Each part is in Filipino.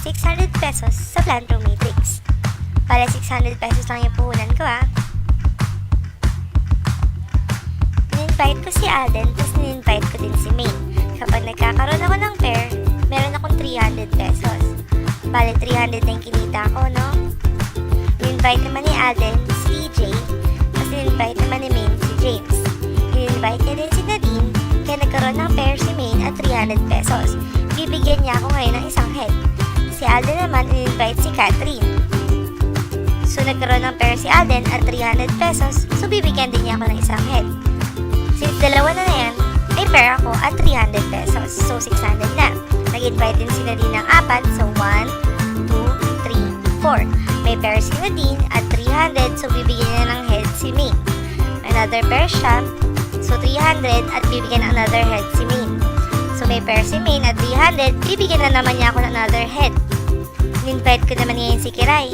600 pesos sa Plantro Matrix. Para 600 pesos lang yung puhunan ko In-invite ko si Alden, tapos in-invite ko din si May. Kapag nagkakaroon ako ng pair, meron akong 300 pesos. Bale, 300 na yung kinita ko, no? In-invite naman ni Alden si EJ, tapos in-invite naman ni Main si James. In-invite niya din si Nadine, kaya nagkaroon ng pair si Main at 300 pesos. Bibigyan niya ako ngayon ng isang head. Si Alden naman in-invite si Catherine. So, nagkaroon ng pair si Alden at 300 pesos, so bibigyan din niya ako ng isang head. Since dalawa na yan, may pair ako at 300 pesos, so 600 na. Nag-invite din si Nadine ng 4, so 1, 2, 3, 4. May pair si Nadine at 300, so bibigyan niya ng head si Main. Another pair siya, so 300 at bibigyan ng another head si Main. So may pair si Main at 300, bibigyan na naman niya ako ng another head. In-invite ko naman ngayon si Kiray.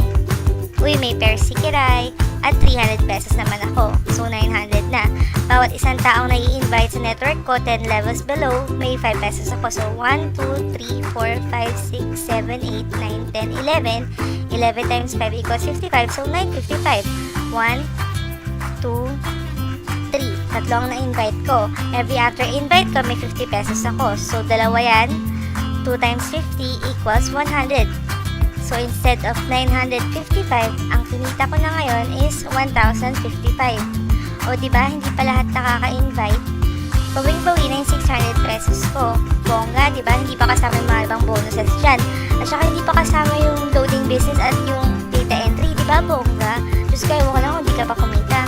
Uy, may pair si Kiray at 300 pesos naman ako. So 900 na. Bawat isang taong nai-invite sa network ko 10 levels below, may 5 pesos ako. So 1, 2, 3, 4, 5, 6, 7, 8, 9, 10, 11. 11 times 5 equals 55. So 955. 1, 2, 3. Tatlo ang na-invite ko. Every after invite ko, may 50 pesos ako. So dalawa yan. 2 times 50 equals 100. So, instead of 955, ang kinita ko na ngayon is 1,055. O, diba, hindi pa lahat nakaka-invite. Bawing-bawi na yung 600 pesos ko. Bongga, diba, hindi pa kasama yung mga ibang bonuses dyan. At saka hindi pa kasama yung loading business at yung data entry, diba, bongga? Diyos kayo ko lang kung hindi ka pa kumita.